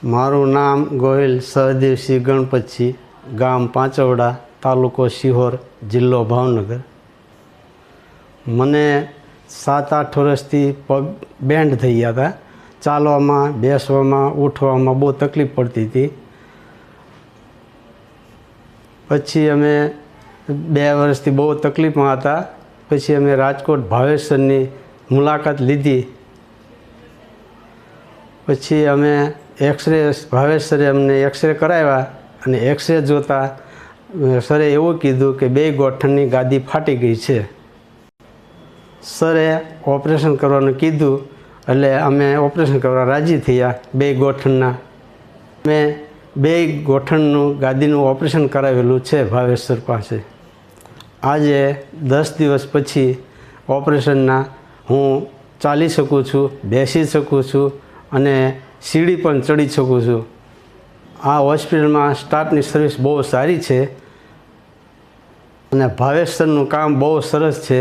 મારું નામ ગોહિલ સહદેવસિંહ ગણપતસિંહ, ગામ પાંચવડા, તાલુકો સિહોર, જિલ્લો ભાવનગર। મને 7-8 વર્ષથી પગ બેન્ડ થઈ ગયા હતા। ચાલવામાં, બેસવામાં, ઉઠવામાં બહુ તકલીફ પડતી હતી। પછી અમે 2 વર્ષથી બહુ તકલીફમાં હતા। પછી અમે રાજકોટ ભાવેશસરની મુલાકાત લીધી। પછી અમે એક્સરે ભાવેશસરે અમને એક્સરે કરાવ્યા અને એક્સરે જોતાં સરે એવું કીધું કે 2 ગોઠણની ગાદી ફાટી ગઈ છે। સરે ઓપરેશન કરવાનું કીધું એટલે અમે ઓપરેશન કરવા રાજી થયા 2 ગોઠણના। મેં 2 ગોઠણનું ગાદીનું ઓપરેશન કરાવેલું છે ભાવેશસર પાસે। આજે 10 દિવસ પછી ઓપરેશનના હું ચાલી શકું છું, બેસી શકું છું અને સીડી પણ ચડી શકું છું। આ હોસ્પિટલમાં સ્ટાફની સર્વિસ બહુ સારી છે અને ભાવેશસરનું કામ બહુ સરસ છે।